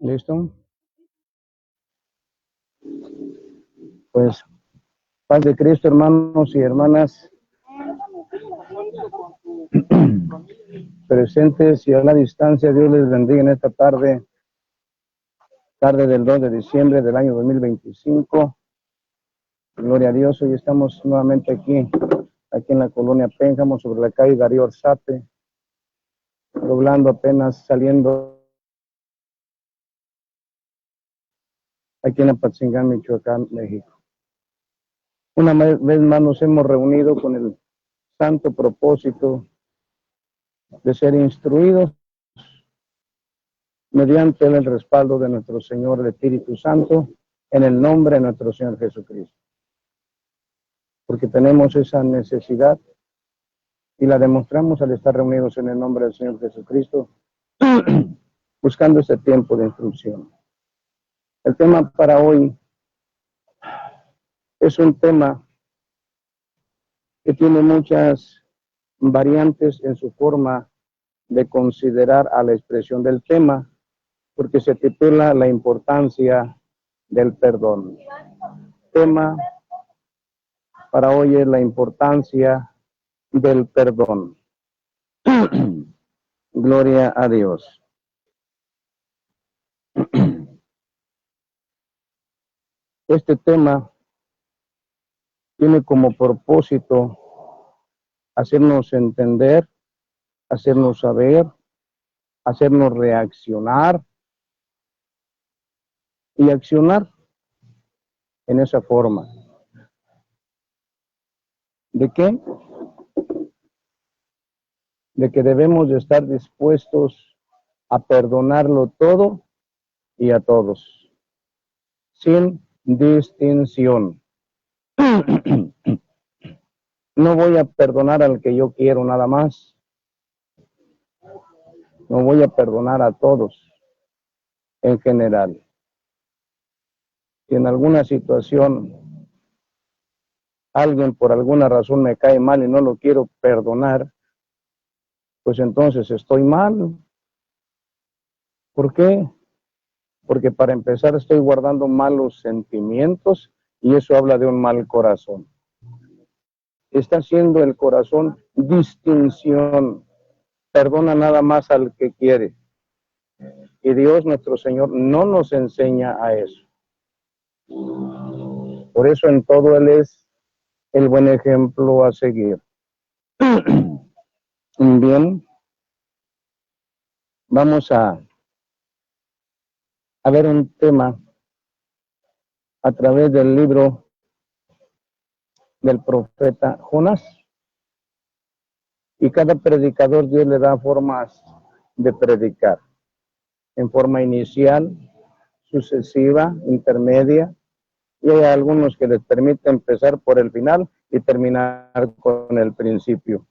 ¿Listo? Pues, paz de Cristo, hermanos y hermanas, presentes y a la distancia. Dios les bendiga en esta tarde del 2 de diciembre del año 2025. Gloria a Dios. Hoy estamos nuevamente aquí en la colonia Pénjamo, sobre la calle Darío Orzate, doblando apenas saliendo aquí en Apatzingán, Michoacán, México. Una vez más nos hemos reunido con el santo propósito de ser instruidos mediante el respaldo de nuestro Señor, el Espíritu Santo, en el nombre de nuestro Señor Jesucristo. Porque tenemos esa necesidad y la demostramos al estar reunidos en el nombre del Señor Jesucristo, buscando ese tiempo de instrucción. El tema para hoy es un tema que tiene muchas variantes en su forma de considerar a la expresión del tema, porque se titula La importancia del perdón. Tema para hoy es la importancia del perdón. Gloria a Dios. Este tema tiene como propósito hacernos entender, hacernos saber, hacernos reaccionar y accionar en esa forma. ¿De qué? De que debemos de estar dispuestos a perdonarlo todo y a todos, sin distinción. No voy a perdonar al que yo quiero nada más. No voy a perdonar a todos en general. Si en alguna situación alguien por alguna razón me cae mal y no lo quiero perdonar, pues entonces estoy mal. ¿Por qué? Porque para empezar estoy guardando malos sentimientos y eso habla de un mal corazón. Está haciendo el corazón distinción. Perdona nada más al que quiere. Y Dios nuestro Señor no nos enseña a eso. Por eso en todo Él es el buen ejemplo a seguir. Bien, vamos a ver un tema a través del libro del profeta Jonás. Y cada predicador Dios le da formas de predicar, en forma inicial, sucesiva, intermedia, y hay algunos que les permite empezar por el final y terminar con el principio.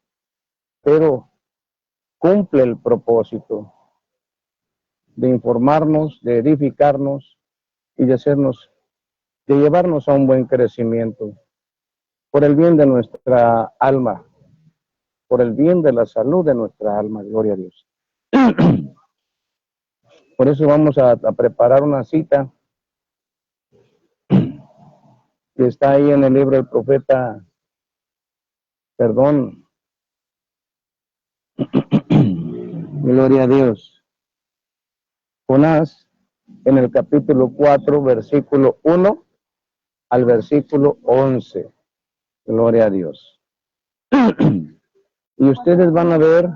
Pero cumple el propósito de informarnos, de edificarnos y de llevarnos a un buen crecimiento, por el bien de nuestra alma, por el bien de la salud de nuestra alma, gloria a Dios. Por eso vamos a preparar una cita que está ahí en el libro del profeta, gloria a Dios. Jonás, en el capítulo 4, versículo 1 al versículo 11. Gloria a Dios. Y ustedes van a ver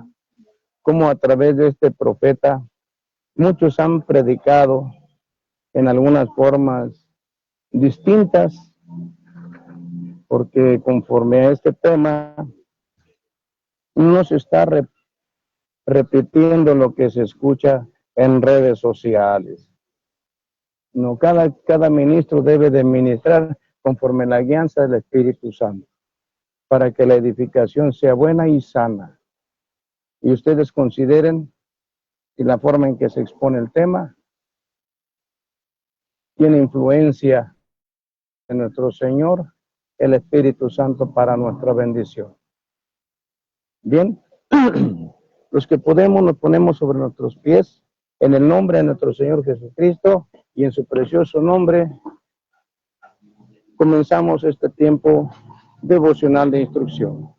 cómo a través de este profeta muchos han predicado en algunas formas distintas, porque conforme a este tema no se está repitiendo lo que se escucha en redes sociales. No, cada ministro debe de ministrar conforme a la guianza del Espíritu Santo, para que la edificación sea buena y sana. Y ustedes consideren si la forma en que se expone el tema tiene influencia de nuestro Señor, el Espíritu Santo, para nuestra bendición. Bien, los que podemos nos ponemos sobre nuestros pies En el nombre de nuestro Señor Jesucristo y en su precioso nombre, comenzamos este tiempo devocional de instrucción.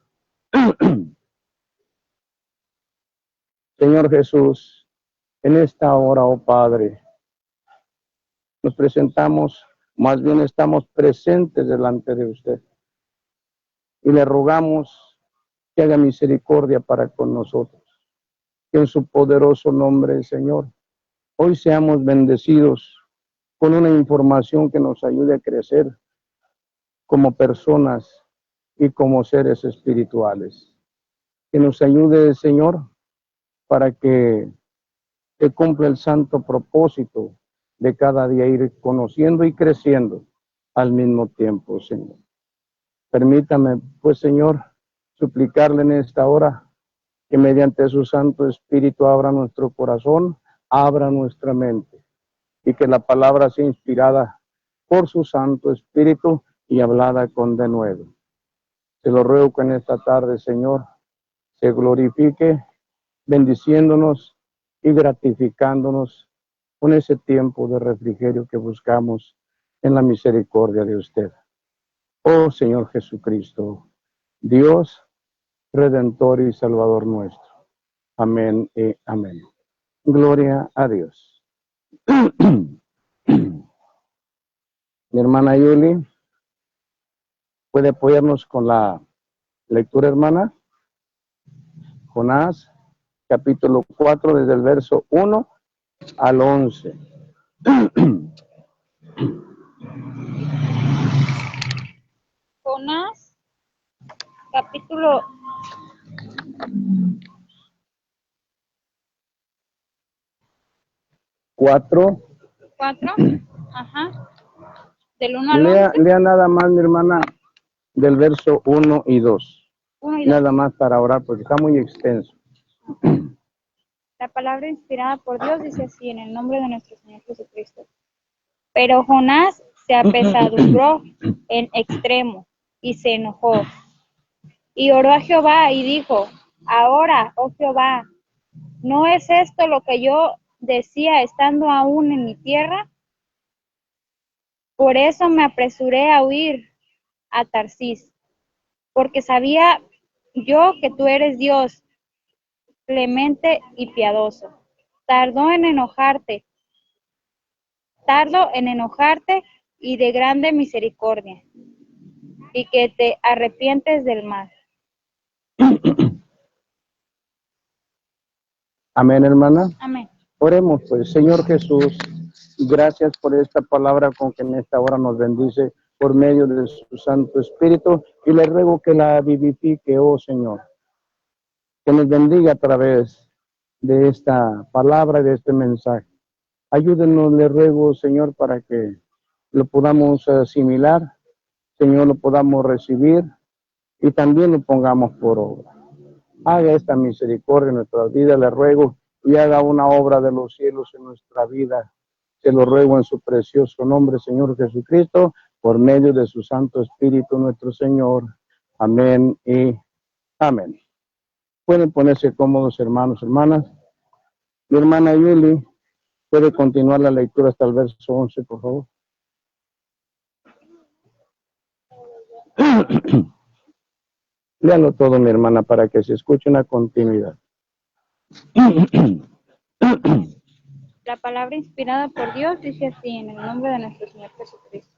Señor Jesús, en esta hora, oh Padre, nos presentamos, más bien estamos presentes delante de usted y le rogamos que haga misericordia para con nosotros. Que en su poderoso nombre, Señor, hoy seamos bendecidos con una información que nos ayude a crecer como personas y como seres espirituales. Que nos ayude, Señor, para que se cumpla el santo propósito de cada día ir conociendo y creciendo al mismo tiempo, Señor. Permítame, pues, Señor, suplicarle en esta hora que mediante su Santo Espíritu abra nuestro corazón, abra nuestra mente y que la palabra sea inspirada por su Santo Espíritu y hablada con denuedo. Te lo ruego que en esta tarde, Señor, se glorifique, bendiciéndonos y gratificándonos con ese tiempo de refrigerio que buscamos en la misericordia de usted. Oh Señor Jesucristo, Dios, Redentor y Salvador nuestro. Amén y amén. Gloria a Dios. Mi hermana Yuli, ¿puede apoyarnos con la lectura, hermana? Jonás, capítulo 4, desde el verso 1 al 11. Jonás, capítulo 4. 4, ajá, del 1 al 11. Lea nada más, mi hermana, del verso 1 y 2. 1 y 2. Nada más para orar, porque está muy extenso. La palabra inspirada por Dios dice así, en el nombre de nuestro Señor Jesucristo. Pero Jonás se apesadumbró en extremo y se enojó. Y oró a Jehová y dijo, ahora, oh Jehová, ¿no es esto lo que yo decía estando aún en mi tierra? Por eso me apresuré a huir a Tarsis, porque sabía yo que tú eres Dios, clemente y piadoso, tardo en enojarte y de grande misericordia, y que te arrepientes del mal. Amén, hermana. Amén. Oremos, pues. Señor Jesús, gracias por esta palabra con que en esta hora nos bendice por medio de su Santo Espíritu, y le ruego que la vivifique, oh Señor, que nos bendiga a través de esta palabra y de este mensaje. Ayúdenos, le ruego, Señor, para que lo podamos asimilar, Señor, lo podamos recibir y también lo pongamos por obra. Haga esta misericordia en nuestras vidas, le ruego, y haga una obra de los cielos en nuestra vida. Se lo ruego en su precioso nombre, Señor Jesucristo, por medio de su Santo Espíritu, nuestro Señor. Amén y amén. Pueden ponerse cómodos, hermanos, hermanas. Mi hermana Yuli, ¿puede continuar la lectura hasta el verso 11, por favor? Léalo todo, mi hermana, para que se escuche una continuidad. La palabra inspirada por Dios dice así, en el nombre de nuestro Señor Jesucristo.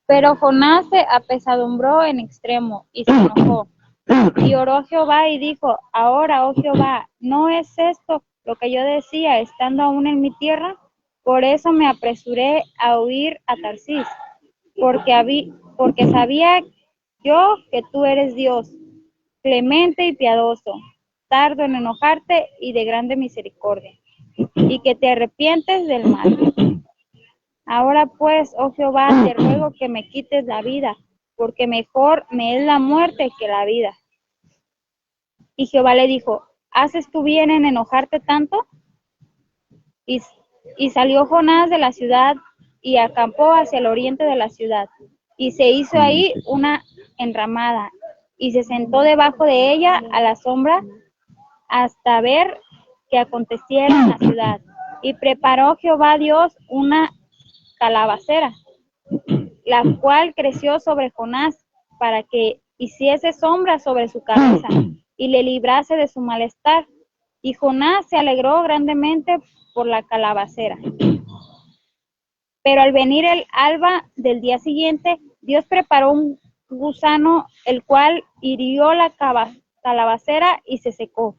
Pero Jonás se apesadumbró en extremo y se enojó. Y oró a Jehová y dijo, ahora, oh Jehová, ¿no es esto lo que yo decía estando aún en mi tierra? Por eso me apresuré a huir a Tarsis, porque sabía yo que tú eres Dios, clemente y piadoso, tardo en enojarte y de grande misericordia, y que te arrepientes del mal. Ahora pues, oh Jehová, te ruego que me quites la vida, porque mejor me es la muerte que la vida. Y Jehová le dijo, ¿haces tú bien en enojarte tanto? Y salió Jonás de la ciudad y acampó hacia el oriente de la ciudad. Y se hizo ahí una enramada, y se sentó debajo de ella a la sombra hasta ver que aconteciera en la ciudad. Y preparó Jehová Dios una calabacera, la cual creció sobre Jonás, para que hiciese sombra sobre su cabeza, y le librase de su malestar. Y Jonás se alegró grandemente por la calabacera. Pero al venir el alba del día siguiente, Dios preparó un gusano, el cual hirió la calabacera y se secó.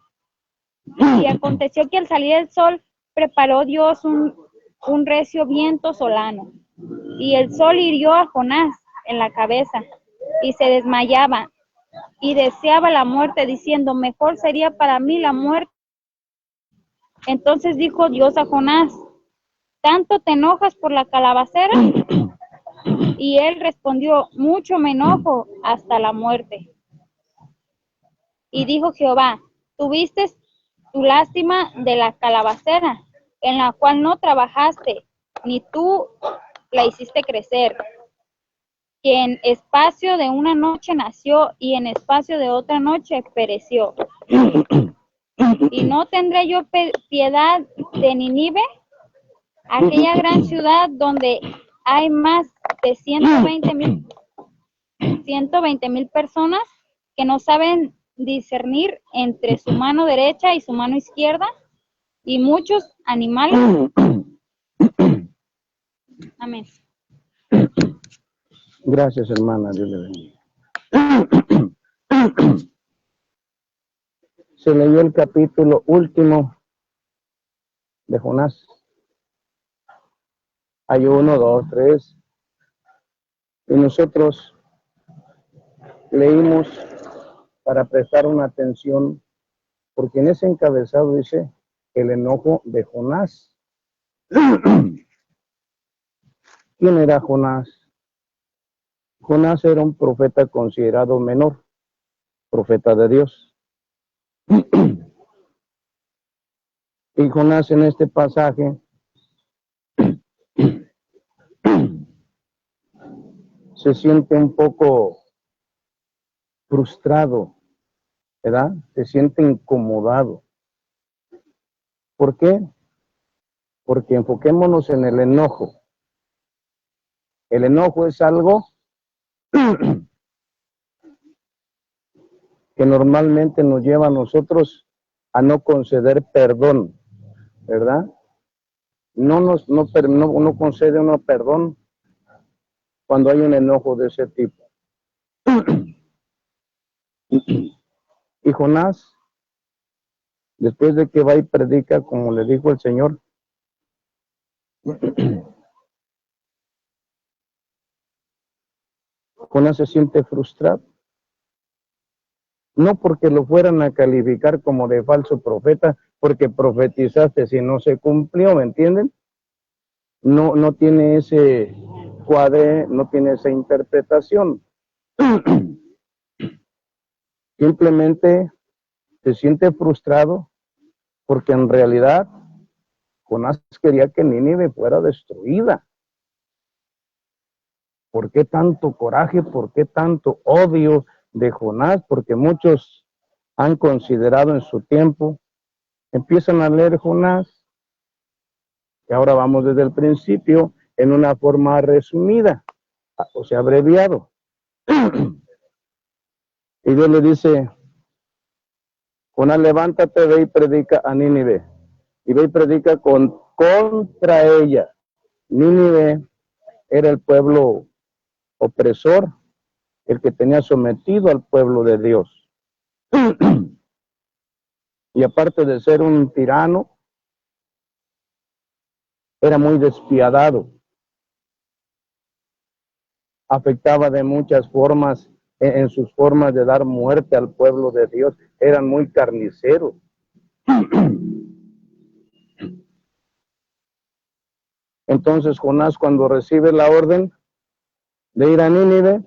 Y aconteció que al salir el sol, preparó Dios un recio viento solano. Y el sol hirió a Jonás en la cabeza, y se desmayaba, y deseaba la muerte, diciendo, mejor sería para mí la muerte. Entonces dijo Dios a Jonás, ¿tanto te enojas por la calabacera? Y él respondió, mucho me enojo hasta la muerte. Y dijo Jehová, tuviste tu lástima de la calabacera, en la cual no trabajaste, ni tú la hiciste crecer, que en espacio de una noche nació y en espacio de otra noche pereció. ¿Y no tendré yo piedad de Nínive, aquella gran ciudad donde hay más de 120,000 personas que no saben discernir entre su mano derecha y su mano izquierda, y muchos animales? Amén. Gracias, hermana. Dios le bendiga. Se leyó el capítulo último de Jonás. Hay 1, 2, 3. Y nosotros leímos para prestar una atención, porque en ese encabezado dice el enojo de Jonás. ¿Quién era Jonás? Jonás era un profeta considerado menor, profeta de Dios. Y Jonás en este pasaje se siente un poco frustrado, ¿verdad? Se siente incomodado. ¿Por qué? Porque enfoquémonos en el enojo. El enojo es algo que normalmente nos lleva a nosotros a no conceder perdón, ¿verdad? No concede uno perdón cuando hay un enojo de ese tipo. Y Jonás, después de que va y predica, como le dijo el Señor, Jonás se siente frustrado. No porque lo fueran a calificar como de falso profeta, porque profetizaste si no se cumplió, ¿me entienden? No tiene ese cuadre, no tiene esa interpretación. Simplemente se siente frustrado porque en realidad Jonás quería que Nínive fuera destruida. ¿Por qué tanto coraje? ¿Por qué tanto odio de Jonás? Porque muchos han considerado en su tiempo, empiezan a leer Jonás, y ahora vamos desde el principio en una forma resumida, o sea, abreviado. Y Dios le dice, Jonás, levántate, ve y predica a Nínive. Y ve y predica contra ella. Nínive era el pueblo opresor, el que tenía sometido al pueblo de Dios. Y aparte de ser un tirano, era muy despiadado. Afectaba de muchas formas, en sus formas de dar muerte al pueblo de Dios. Eran muy carniceros. Entonces Jonás, cuando recibe la orden de ir a Nínive,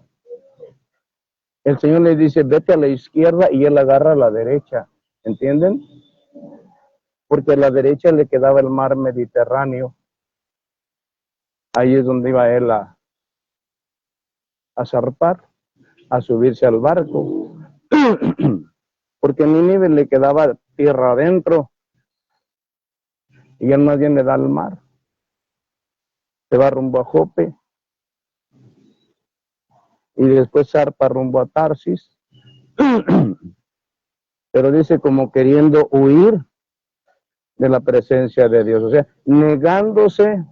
el Señor le dice, vete a la izquierda, y él agarra a la derecha. ¿Entienden? Porque a la derecha le quedaba el mar Mediterráneo. Ahí es donde iba él a zarpar, a subirse al barco. Porque a Nínive le quedaba tierra adentro, y él más bien le da al mar. Se va rumbo a Jope y después zarpa rumbo a Tarsis. Pero dice como queriendo huir de la presencia de Dios, o sea, negándose,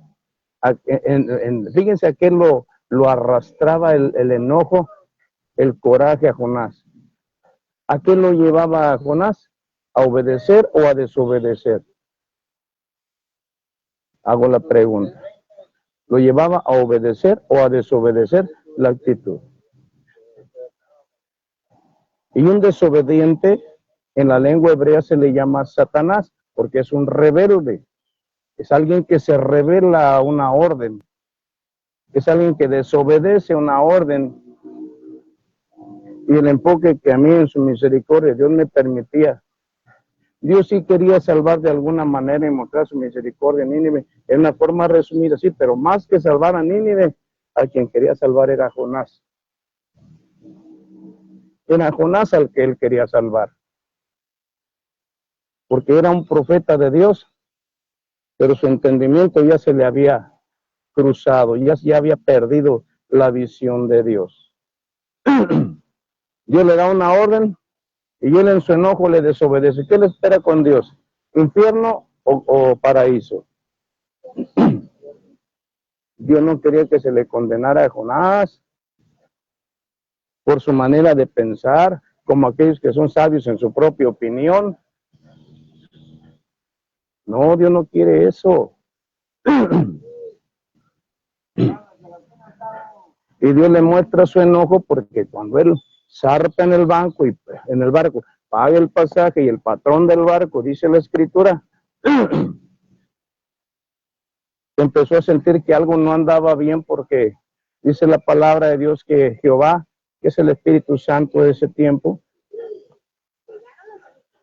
fíjense a qué lo arrastraba el enojo, el coraje a Jonás. ¿A qué lo llevaba a Jonás? ¿A obedecer o a desobedecer? Hago la pregunta. ¿Lo llevaba a obedecer o a desobedecer la actitud? Y un desobediente en la lengua hebrea se le llama Satanás, porque es un rebelde. Es alguien que se rebela a una orden. Es alguien que desobedece una orden. Y el enfoque que a mí en su misericordia Dios me permitía. Dios sí quería salvar de alguna manera y mostrar su misericordia a Nínive en una forma resumida, sí, pero más que salvar a Nínive, a quien quería salvar era Jonás. Era Jonás al que él quería salvar. Porque era un profeta de Dios, pero su entendimiento ya se le había cruzado, ya había perdido la visión de Dios. Dios le da una orden y él en su enojo le desobedece. ¿Qué le espera con Dios? ¿Infierno o paraíso? Dios no quería que se le condenara a Jonás por su manera de pensar, como aquellos que son sabios en su propia opinión. No, Dios no quiere eso. Y Dios le muestra su enojo porque cuando él zarpa en el barco, paga el pasaje y el patrón del barco, dice la escritura, empezó a sentir que algo no andaba bien porque dice la palabra de Dios que Jehová, que es el Espíritu Santo de ese tiempo,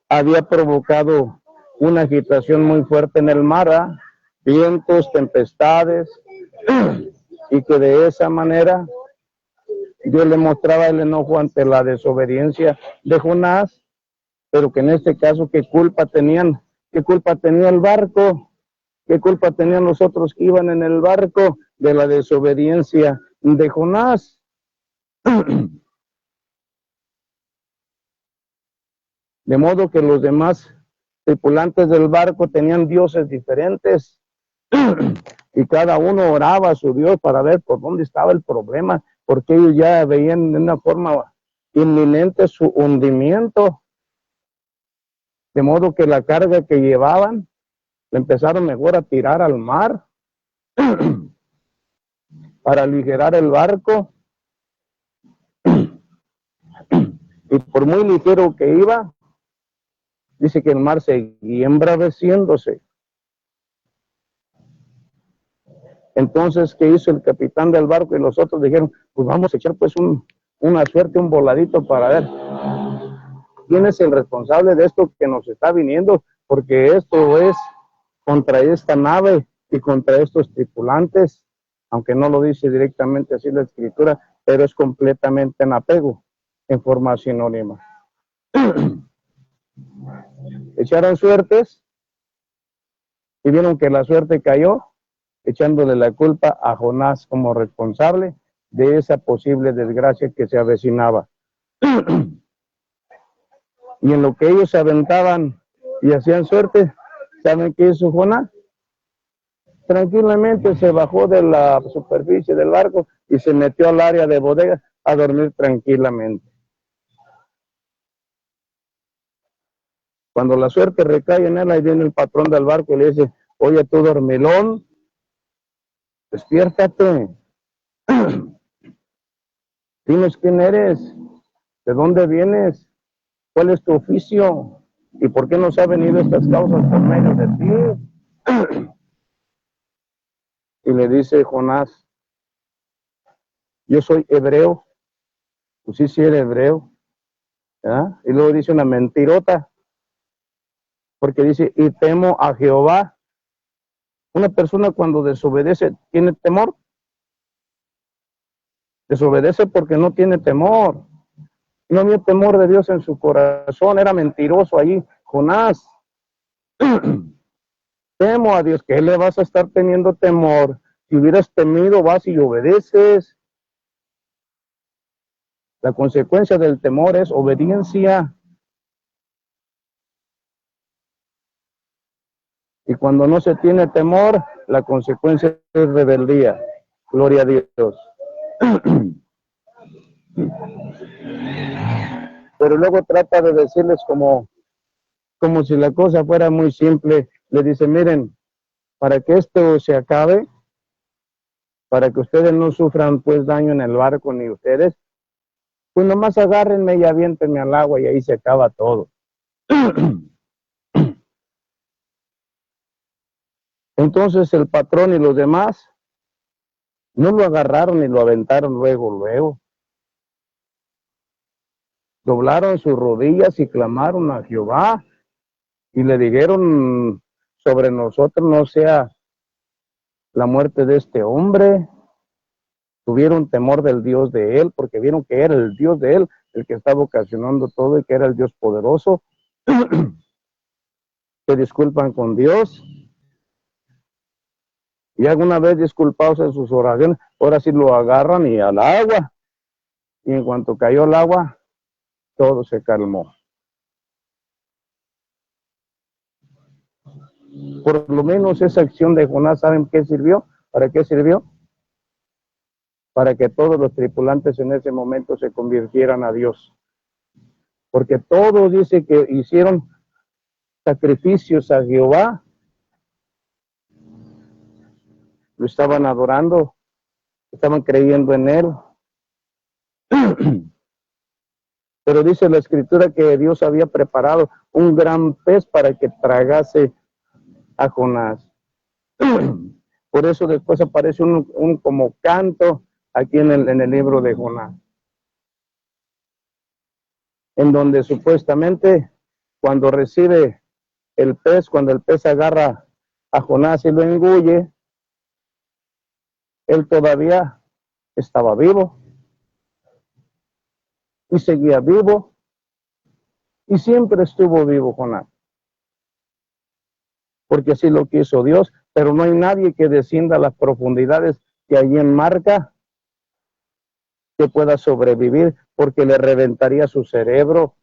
había provocado una agitación muy fuerte en el mar, vientos, tempestades, y que de esa manera Dios le mostraba el enojo ante la desobediencia de Jonás, pero que en este caso, ¿qué culpa tenían? ¿Qué culpa tenía el barco? ¿Qué culpa tenían los otros que iban en el barco de la desobediencia de Jonás? De modo que los demás tripulantes del barco tenían dioses diferentes y cada uno oraba a su Dios para ver por dónde estaba el problema, porque ellos ya veían de una forma inminente su hundimiento. De modo que la carga que llevaban empezaron mejor a tirar al mar para aligerar el barco. Y por muy ligero que iba, dice que el mar seguía embraveciéndose. Entonces, ¿qué hizo el capitán del barco? Y los otros dijeron, pues vamos a echar pues una suerte, un voladito para ver quién es el responsable de esto que nos está viniendo, porque esto es contra esta nave y contra estos tripulantes, aunque no lo dice directamente así la escritura, pero es completamente en apego, en forma sinónima. Echaron suertes y vieron que la suerte cayó, echándole la culpa a Jonás como responsable de esa posible desgracia que se avecinaba. Y en lo que ellos se aventaban y hacían suerte, ¿saben qué hizo Jonás? Tranquilamente se bajó de la superficie del barco y se metió al área de bodega a dormir tranquilamente. Cuando la suerte recae en él, ahí viene el patrón del barco y le dice, oye tú dormilón, despiértate. Dinos quién eres, de dónde vienes, cuál es tu oficio y por qué nos ha venido estas causas por medio de ti. Y le dice Jonás, yo soy hebreo, pues sí eres hebreo. ¿Ah? Y luego dice una mentirota, porque dice, y temo a Jehová. Una persona cuando desobedece, ¿tiene temor? Desobedece porque no tiene temor. No había temor de Dios en su corazón, era mentiroso allí, Jonás. Temo a Dios. ¿Qué le vas a estar teniendo temor? Si hubieras temido, vas y obedeces. La consecuencia del temor es obediencia. Y cuando no se tiene temor, la consecuencia es rebeldía. Gloria a Dios. Pero luego trata de decirles como si la cosa fuera muy simple. Le dice, miren, para que esto se acabe, para que ustedes no sufran pues daño en el barco ni ustedes, pues nomás agárrenme y aviéntenme al agua y ahí se acaba todo. Entonces el patrón y los demás no lo agarraron y lo aventaron luego. Doblaron sus rodillas y clamaron a Jehová y le dijeron, sobre nosotros no sea la muerte de este hombre. Tuvieron temor del Dios de él, porque vieron que era el Dios de él, el que estaba ocasionando todo y que era el Dios poderoso. Se disculpan con Dios. Y alguna vez disculpados en sus oraciones, ahora sí lo agarran y al agua. Y en cuanto cayó el agua, todo se calmó. Por lo menos esa acción de Jonás, ¿saben qué sirvió? ¿Para qué sirvió? Para que todos los tripulantes en ese momento se convirtieran a Dios. Porque todos dice que hicieron sacrificios a Jehová, lo estaban adorando, estaban creyendo en él. Pero dice la escritura que Dios había preparado un gran pez para que tragase a Jonás. Por eso después aparece un como canto aquí en el libro de Jonás, en donde supuestamente cuando recibe el pez, cuando el pez agarra a Jonás y lo engulle, él todavía estaba vivo y seguía vivo y siempre estuvo vivo Jonás, porque así lo quiso Dios. Pero no hay nadie que descienda a las profundidades que allí enmarca que pueda sobrevivir, porque le reventaría su cerebro.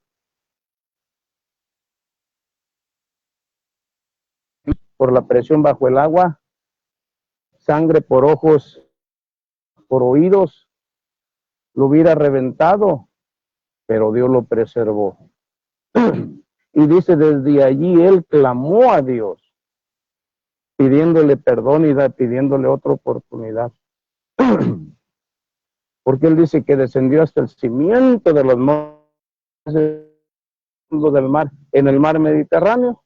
Por la presión bajo el agua, sangre por ojos, por oídos, lo hubiera reventado, pero Dios lo preservó. Y dice, desde allí él clamó a Dios, pidiéndole perdón y pidiéndole otra oportunidad. Porque él dice que descendió hasta el cimiento de los montes del mar, en el mar Mediterráneo.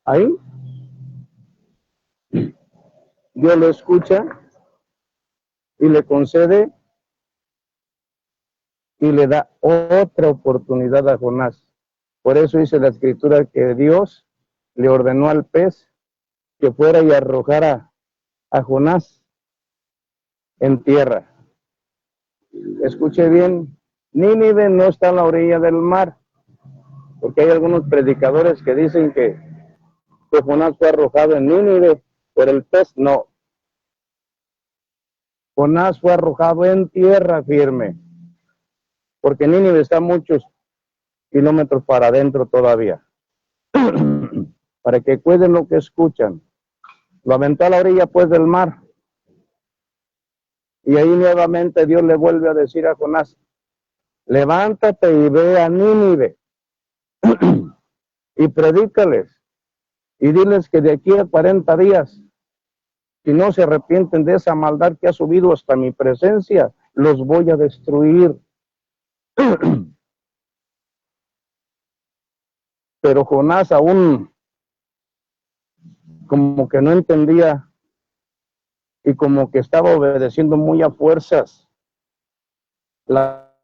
Ahí Dios lo escucha y le concede y le da otra oportunidad a Jonás. Por eso dice la escritura que Dios le ordenó al pez que fuera y arrojara a Jonás en tierra. Escuche bien, Nínive no está a la orilla del mar, porque hay algunos predicadores que dicen que Jonás fue arrojado en Nínive por el pez. No, Jonás fue arrojado en tierra firme, porque Nínive está muchos kilómetros para adentro todavía. Para que cuiden lo que escuchan. Lo aventó a la orilla pues del mar. Y ahí nuevamente Dios le vuelve a decir a Jonás, levántate y ve a Nínive y predícales y diles que de aquí a 40 días, si no se arrepienten de esa maldad que ha subido hasta mi presencia, los voy a destruir. Pero Jonás aún como que no entendía y como que estaba obedeciendo muy a fuerzas la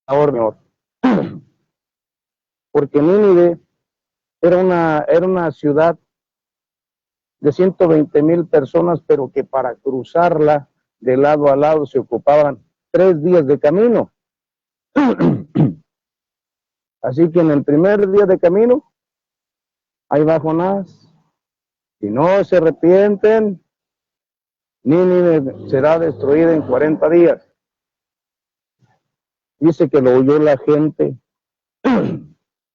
orden. Porque Nínive era una ciudad de 120,000 personas, pero que para cruzarla de lado a lado se ocupaban 3 días de camino. Así que en el primer día de camino, ahí va Jonás. Si no se arrepienten, Nínive será destruida en 40 días. Dice que lo oyó la gente,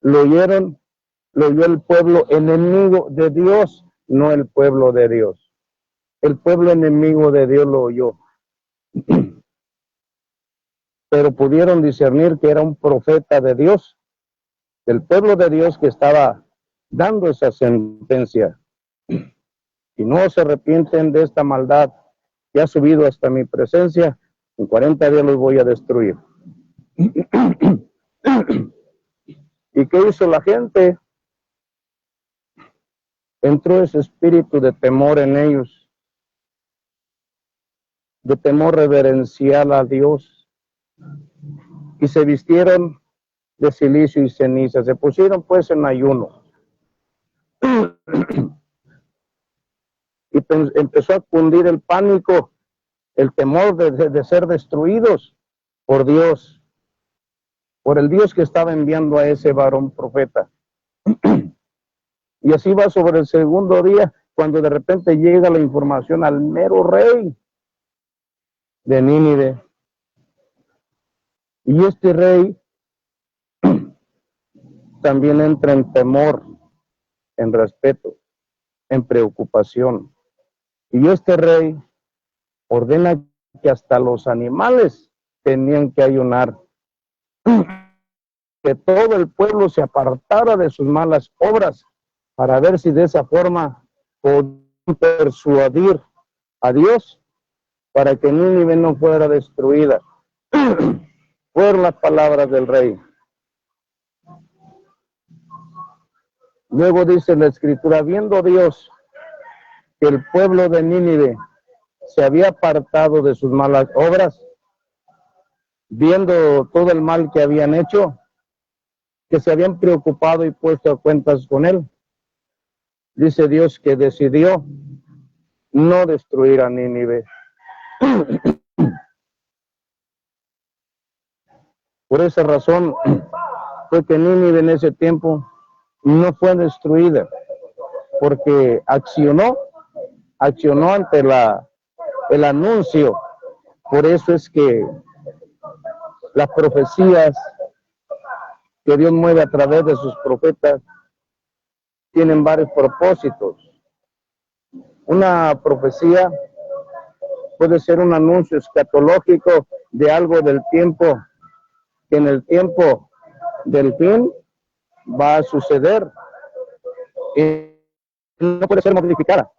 lo oyeron, lo oyó el pueblo enemigo de Dios, no el pueblo de Dios. El pueblo enemigo de Dios lo oyó. Pero pudieron discernir que era un profeta de Dios, del pueblo de Dios que estaba dando esa sentencia. Si no se arrepienten de esta maldad que ha subido hasta mi presencia, en 40 días los voy a destruir. ¿Y qué hizo la gente? Entró ese espíritu de temor en ellos, de temor reverencial a Dios, y se vistieron de silicio y ceniza, se pusieron pues en ayuno, y empezó a cundir el pánico, el temor de ser destruidos por Dios, por el Dios que estaba enviando a ese varón profeta. Y así va sobre el segundo día, cuando de repente llega la información al mero rey de Nínive. Y este rey también entra en temor, en respeto, en preocupación. Y este rey ordena que hasta los animales tenían que ayunar, que todo el pueblo se apartara de sus malas obras, para ver si de esa forma podían persuadir a Dios para que Nínive no fuera destruida. Fueron las palabras del rey. Luego dice la escritura, viendo Dios que el pueblo de Nínive se había apartado de sus malas obras, viendo todo el mal que habían hecho, que se habían preocupado y puesto a cuentas con él, dice Dios que decidió no destruir a Nínive. Por esa razón fue que Nínive en ese tiempo no fue destruida, porque accionó ante el anuncio. Por eso es que las profecías que Dios mueve a través de sus profetas tienen varios propósitos. Una profecía puede ser un anuncio escatológico de algo del tiempo, que en el tiempo del fin va a suceder. Y no puede ser modificada,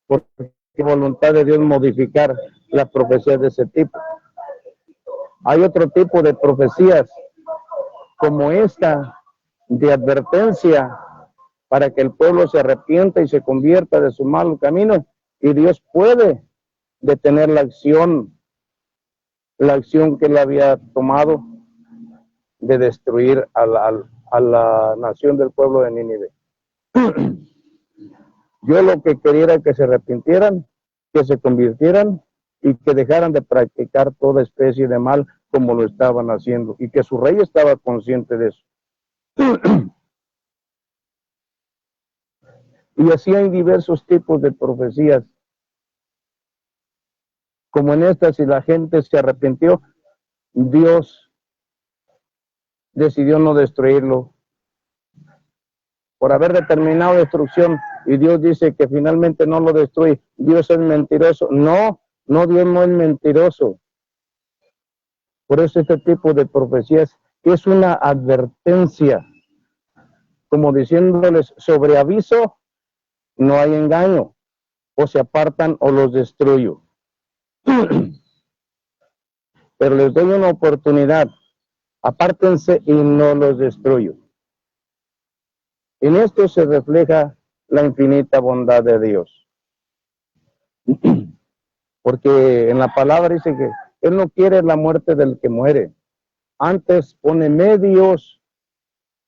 porque es voluntad de Dios modificar las profecías de ese tipo. Hay otro tipo de profecías, como esta, de advertencia, para que el pueblo se arrepienta y se convierta de su mal camino, y Dios puede detener la acción que él había tomado de destruir a la nación del pueblo de Nínive. Yo lo que quería era que se arrepintieran, que se convirtieran y que dejaran de practicar toda especie de mal como lo estaban haciendo, y que su rey estaba consciente de eso. Y así hay diversos tipos de profecías. Como en esta, si la gente se arrepintió, Dios decidió no destruirlo por haber determinado destrucción, y Dios dice que finalmente no lo destruye. Dios es mentiroso. No, Dios no es mentiroso. Por eso este tipo de profecías es una advertencia, como diciéndoles sobre aviso, no hay engaño, o se apartan o los destruyo. Pero les doy una oportunidad, apártense y no los destruyo. En esto se refleja la infinita bondad de Dios. Porque en la palabra dice que Él no quiere la muerte del que muere. Antes pone medios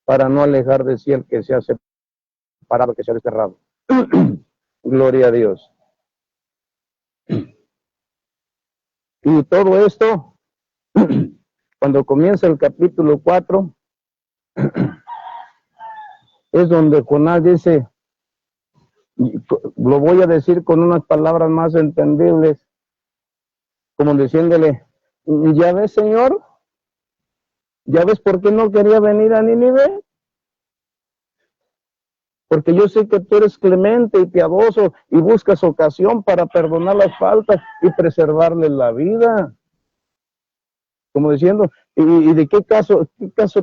para no alejar de sí el que se ha separado, que se ha desterrado. Gloria a Dios. Y todo esto, cuando comienza el capítulo 4, Es donde Jonás dice, lo voy a decir con unas palabras más entendibles, como diciéndole, ya ves, Señor, ya ves por qué no quería venir a Nínive, porque yo sé que tú eres clemente y piadoso y buscas ocasión para perdonar las faltas y preservarle la vida. Como diciendo, ¿y de qué caso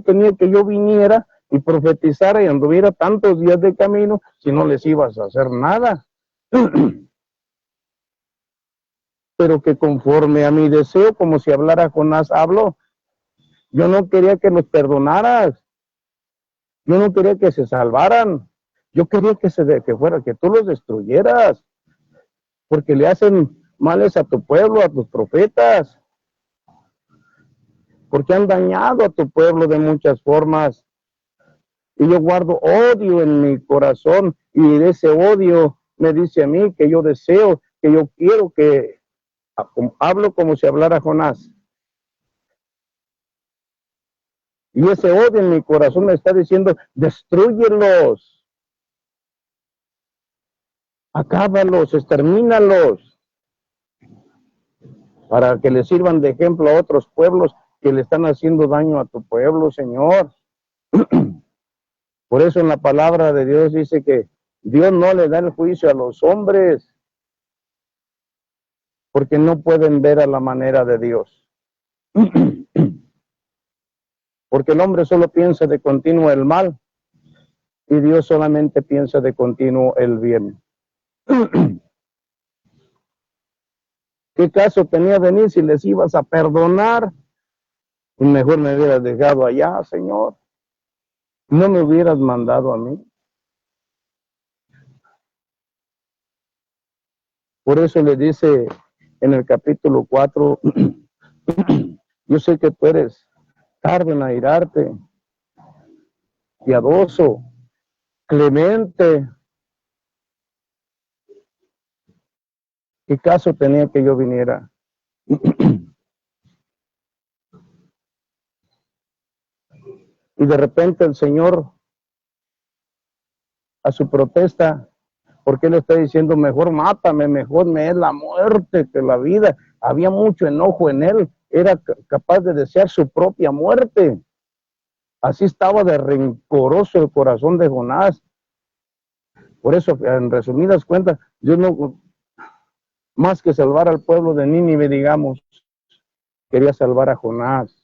tenía que yo viniera y profetizara y anduviera tantos días de camino si no les ibas a hacer nada? Pero que conforme a mi deseo, como si hablara Jonás, hablo. Yo no quería que los perdonaras, yo no quería que se salvaran, yo quería que tú los destruyeras, porque le hacen males a tu pueblo, a tus profetas, porque han dañado a tu pueblo de muchas formas. Y yo guardo odio en mi corazón, y de ese odio me dice a mí que yo deseo, que yo quiero que hablo como si hablara Jonás. Y ese odio en mi corazón me está diciendo, destrúyelos, acábalos, extermínalos, para que les sirvan de ejemplo a otros pueblos que le están haciendo daño a tu pueblo, Señor. Por eso en la palabra de Dios dice que Dios no le da el juicio a los hombres, porque no pueden ver a la manera de Dios. Porque el hombre solo piensa de continuo el mal, y Dios solamente piensa de continuo el bien. ¿Qué caso tenía venir si les ibas a perdonar? Mejor me hubieras dejado allá, Señor. No me hubieras mandado a mí. Por eso le dice en el capítulo 4, yo sé que tú eres tardo en airarte, piadoso, clemente. ¿Qué caso tenía que yo viniera? Y de repente el Señor, a su protesta, porque le está diciendo, mejor mátame, mejor me es la muerte que la vida. Había mucho enojo en él, era capaz de desear su propia muerte. Así estaba de rencoroso el corazón de Jonás. Por eso, en resumidas cuentas, Dios no, más que salvar al pueblo de Nínive, digamos, quería salvar a Jonás.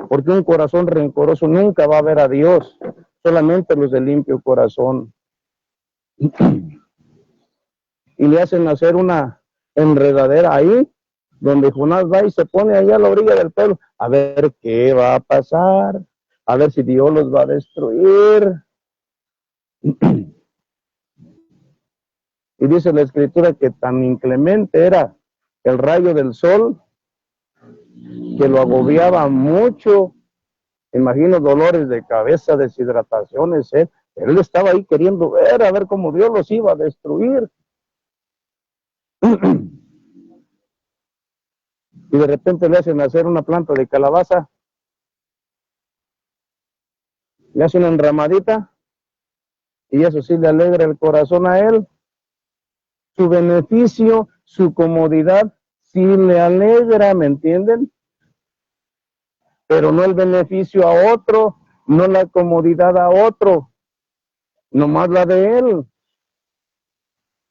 Porque un corazón rencoroso nunca va a ver a Dios, solamente los de limpio corazón. Y le hacen hacer una enredadera ahí, donde Jonás va y se pone allá a la orilla del pueblo, a ver qué va a pasar, a ver si Dios los va a destruir. Y dice la escritura que tan inclemente era el rayo del sol, que lo agobiaba mucho. Imagino dolores de cabeza, deshidrataciones, él estaba ahí queriendo ver, a ver cómo Dios los iba a destruir. Y de repente le hacen hacer una planta de calabaza, le hacen una enramadita, y eso sí le alegra el corazón a él. Su beneficio, su comodidad, sí le alegra, ¿me entienden? Pero no el beneficio a otro, no la comodidad a otro, nomás la de él.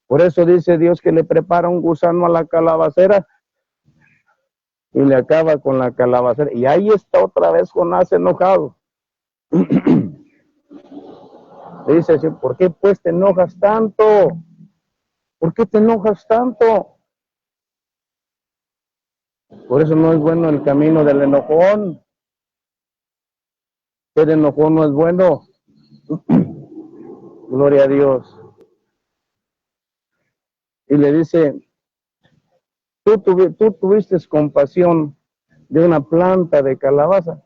Por eso dice Dios que le prepara un gusano a la calabacera y le acaba con la calabacera. Y ahí está otra vez Jonás enojado. Le dice así, ¿por qué pues te enojas tanto? ¿Por qué te enojas tanto? Por eso no es bueno el camino del enojón. El enojón no es bueno. Gloria a Dios. Y le dice, tú tuviste compasión de una planta de calabaza,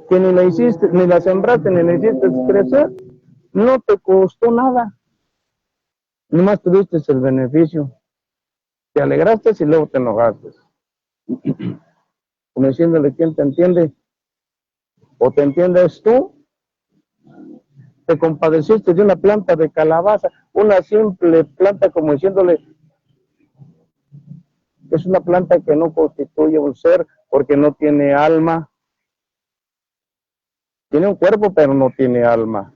que ni la hiciste, ni la sembraste, ni la hiciste crecer, no te costó nada, nomás tuviste el beneficio, te alegraste y luego te enojaste. Como diciéndole, ¿quién te entiende? ¿O te entiendes tú? Te compadeciste de una planta de calabaza, una simple planta, como diciéndole, es una planta que no constituye un ser porque no tiene alma. Tiene un cuerpo, pero no tiene alma.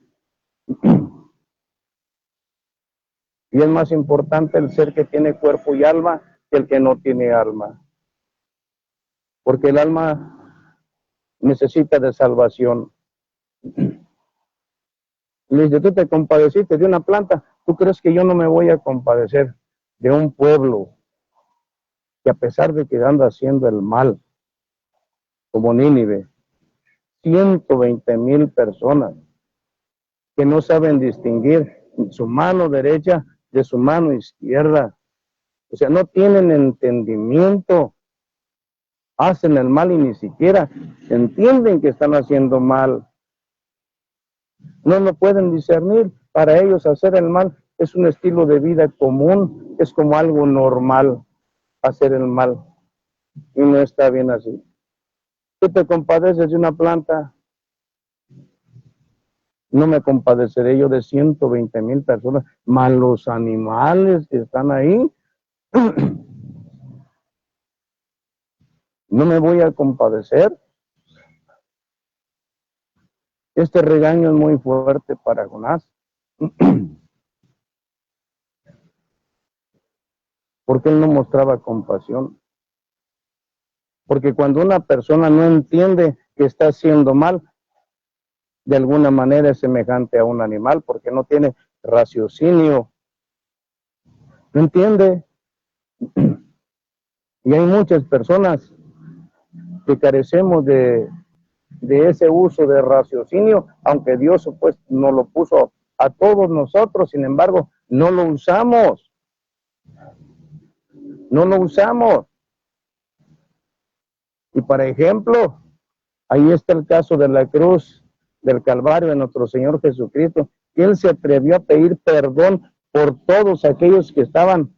Y es más importante el ser que tiene cuerpo y alma que el que no tiene alma. Porque el alma necesita de salvación. Le dice, tú te compadeciste de una planta, ¿tú crees que yo no me voy a compadecer de un pueblo que a pesar de que anda haciendo el mal, como Nínive, 120,000 personas que no saben distinguir su mano derecha de su mano izquierda? O sea, no tienen entendimiento, hacen el mal y ni siquiera entienden que están haciendo mal. No lo pueden discernir. Para ellos hacer el mal es un estilo de vida común, es como algo normal hacer el mal. Y no está bien así. Tú te compadeces de una planta, no me compadeceré yo de 120,000 personas, más los animales que están ahí. No me voy a compadecer. Este regaño es muy fuerte para Jonás. Porque él no mostraba compasión. Porque cuando una persona no entiende que está haciendo mal, de alguna manera es semejante a un animal, porque no tiene raciocinio. No entiende. Y hay muchas personas que carecemos de ese uso de raciocinio, aunque Dios pues nos lo puso a todos nosotros, sin embargo, no lo usamos. No lo usamos. Y por ejemplo, ahí está el caso de la cruz del Calvario de nuestro Señor Jesucristo, que Él se atrevió a pedir perdón por todos aquellos que estaban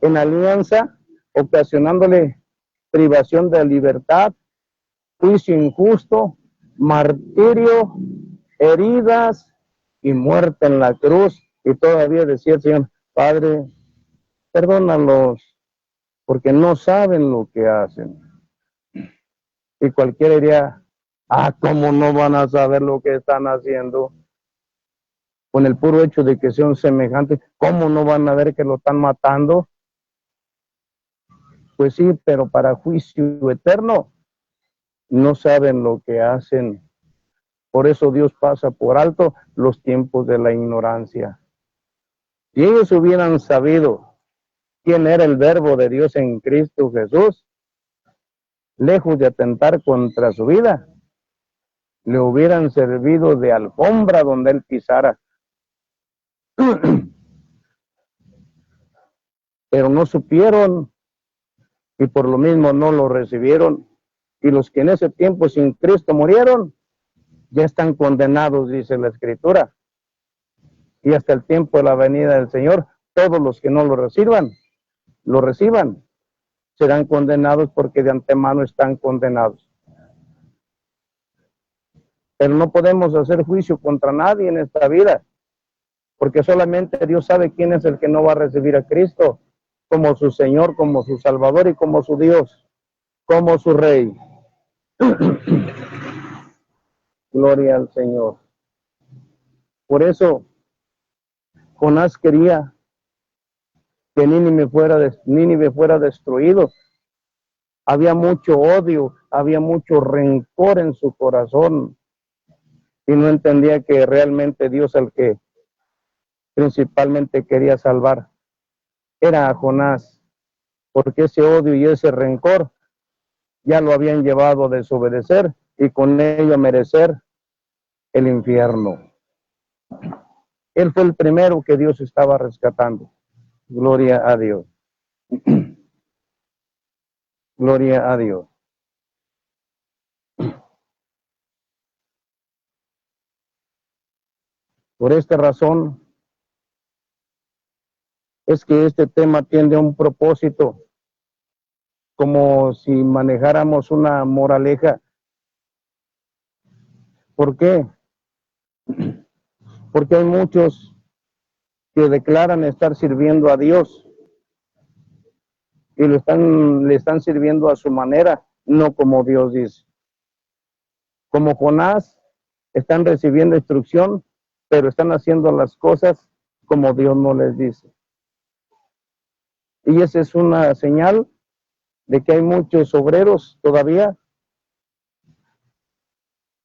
en alianza, ocasionándole privación de libertad, juicio injusto, martirio, heridas y muerte en la cruz. Y todavía decía el Señor, Padre, perdónalos, porque no saben lo que hacen. Y cualquiera diría, ¿cómo no van a saber lo que están haciendo? Con el puro hecho de que sean semejantes, ¿cómo no van a ver que lo están matando? Pues sí, pero para juicio eterno no saben lo que hacen. Por eso Dios pasa por alto los tiempos de la ignorancia. Si ellos hubieran sabido quién era el verbo de Dios en Cristo Jesús, lejos de atentar contra su vida, le hubieran servido de alfombra donde él pisara. Pero no supieron y por lo mismo no lo recibieron. Y los que en ese tiempo sin Cristo murieron, ya están condenados, dice la Escritura. Y hasta el tiempo de la venida del Señor, todos los que no lo reciban, serán condenados porque de antemano están condenados. Pero no podemos hacer juicio contra nadie en esta vida, porque solamente Dios sabe quién es el que no va a recibir a Cristo como su Señor, como su Salvador y como su Dios, como su Rey. Gloria al Señor. Por eso Jonás quería que Nínive fuera destruido. Había mucho odio, había mucho rencor en su corazón y no entendía que realmente Dios, el que principalmente quería salvar, era a Jonás, porque ese odio y ese rencor ya lo habían llevado a desobedecer y con ello a merecer el infierno. Él fue el primero que Dios estaba rescatando. Gloria a Dios. Gloria a Dios. Por esta razón es que este tema tiene un propósito, como si manejáramos una moraleja. ¿Por qué? Porque hay muchos que declaran estar sirviendo a Dios y le están sirviendo a su manera, no como Dios dice. Como Jonás, están recibiendo instrucción, pero están haciendo las cosas como Dios no les dice. Y esa es una señal de que hay muchos obreros todavía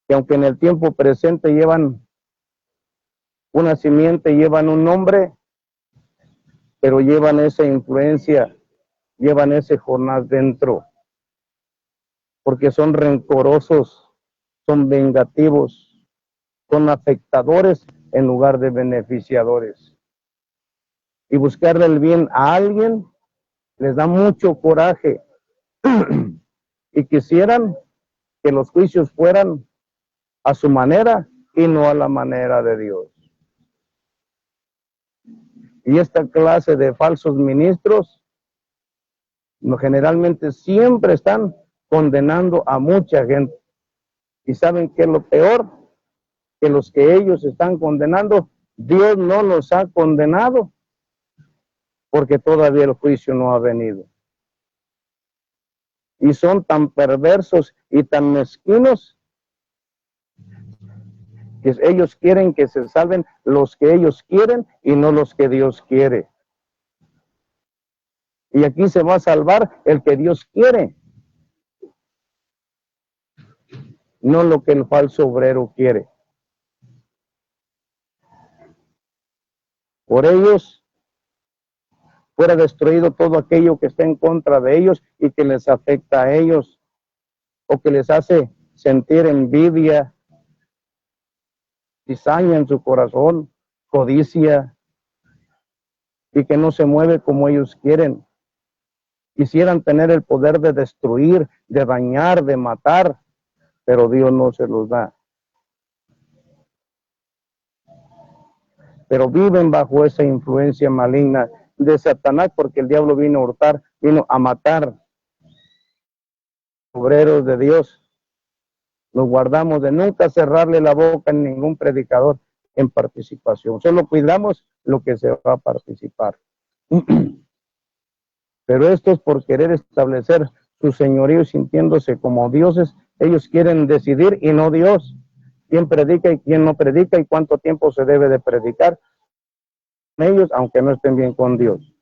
que aunque en el tiempo presente llevan una simiente, llevan un nombre, pero llevan esa influencia, llevan ese Jonás dentro, porque son rencorosos, son vengativos, son afectadores en lugar de beneficiadores. Y buscarle el bien a alguien les da mucho coraje y quisieran que los juicios fueran a su manera y no a la manera de Dios. Y esta clase de falsos ministros generalmente siempre están condenando a mucha gente. ¿Y saben qué es lo peor? Que los que ellos están condenando, Dios no los ha condenado, porque todavía el juicio no ha venido. Y son tan perversos y tan mezquinos que ellos quieren que se salven los que ellos quieren y no los que Dios quiere. Y aquí se va a salvar el que Dios quiere, no lo que el falso obrero quiere. Por ellos fuera destruido todo aquello que está en contra de ellos y que les afecta a ellos o que les hace sentir envidia, cizaña en su corazón, codicia y que no se mueve como ellos quieren. Quisieran tener el poder de destruir, de dañar, de matar, pero Dios no se los da. Pero viven bajo esa influencia maligna de Satanás, porque el diablo vino a hurtar, vino a matar obreros de Dios. Nos guardamos de nunca cerrarle la boca a ningún predicador en participación. Solo cuidamos lo que se va a participar. Pero estos, por querer establecer su señorío sintiéndose como dioses, ellos quieren decidir y no Dios. Quién predica y quién no predica y cuánto tiempo se debe de predicar ellos, aunque no estén bien con Dios.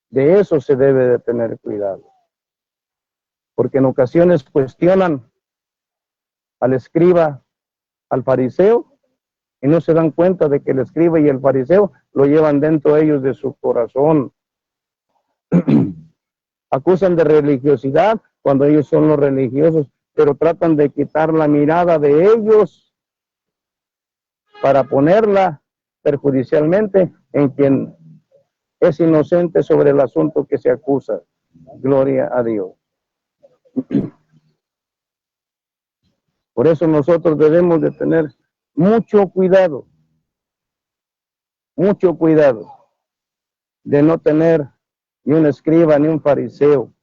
De eso se debe de tener cuidado. Porque en ocasiones cuestionan al escriba, al fariseo, y no se dan cuenta de que el escriba y el fariseo lo llevan dentro ellos de su corazón. Acusan de religiosidad cuando ellos son los religiosos, pero tratan de quitar la mirada de ellos para ponerla perjudicialmente en quien es inocente sobre el asunto que se acusa. Gloria a Dios. Por eso nosotros debemos de tener mucho cuidado de no tener ni un escriba, ni un fariseo,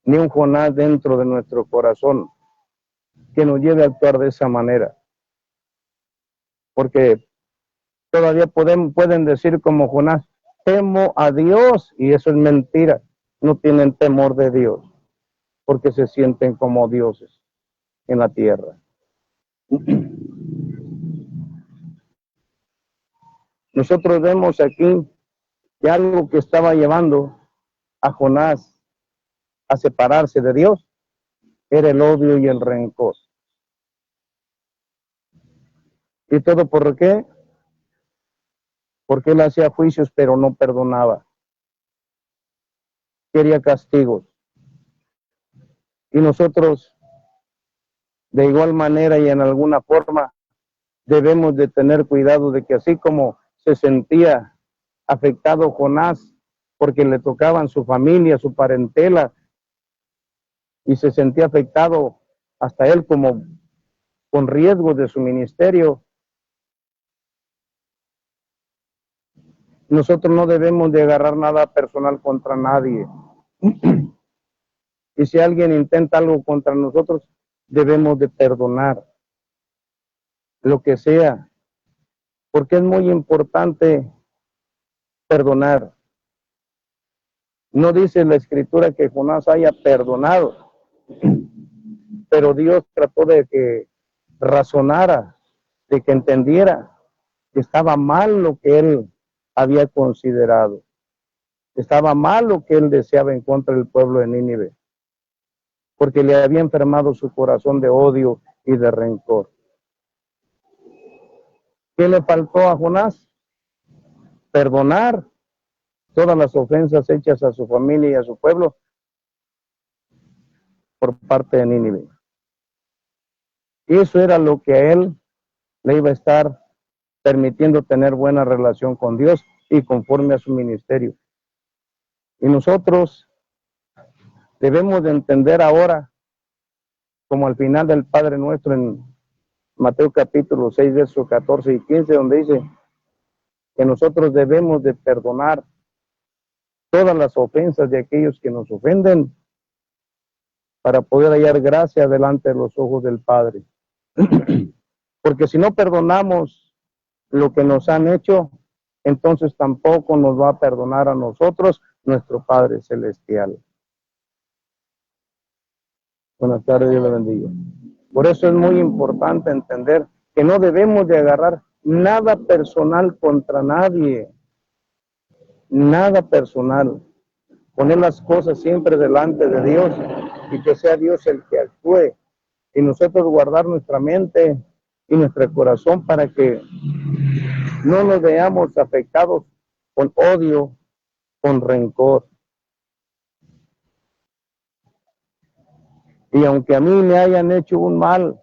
ni un Jonás dentro de nuestro corazón que nos lleve a actuar de esa manera. Porque todavía pueden decir como Jonás, temo a Dios, y eso es mentira. No tienen temor de Dios, porque se sienten como dioses en la tierra. Nosotros vemos aquí que algo que estaba llevando a Jonás a separarse de Dios era el odio y el rencor. ¿Y todo por qué? Porque él hacía juicios pero no perdonaba. Quería castigos. Y nosotros, de igual manera y en alguna forma, debemos de tener cuidado de que así como se sentía afectado Jonás, porque le tocaban su familia, su parentela, y se sentía afectado hasta él como con riesgo de su ministerio, nosotros no debemos de agarrar nada personal contra nadie. Y si alguien intenta algo contra nosotros, debemos de perdonar lo que sea, porque es muy importante perdonar. No dice la Escritura que Jonás haya perdonado, pero Dios trató de que razonara, de que entendiera que estaba mal lo que él había considerado. Estaba mal lo que él deseaba en contra del pueblo de Nínive, porque le había enfermado su corazón de odio y de rencor. ¿Qué le faltó a Jonás? Perdonar todas las ofensas hechas a su familia y a su pueblo por parte de Nínive. Eso era lo que a él le iba a estar permitiendo tener buena relación con Dios y conforme a su ministerio. Y nosotros debemos de entender ahora, como al final del Padre Nuestro en Mateo capítulo 6, versos 14 y 15, donde dice que nosotros debemos de perdonar todas las ofensas de aquellos que nos ofenden para poder hallar gracia delante de los ojos del Padre. Porque si no perdonamos lo que nos han hecho, entonces tampoco nos va a perdonar a nosotros nuestro Padre Celestial. Buenas tardes, Dios le bendiga. Por eso es muy importante entender que no debemos de agarrar nada personal contra nadie. Nada personal. Poner las cosas siempre delante de Dios y que sea Dios el que actúe. Y nosotros guardar nuestra mente y nuestro corazón para que no nos veamos afectados con odio, con rencor. Y aunque a mí me hayan hecho un mal,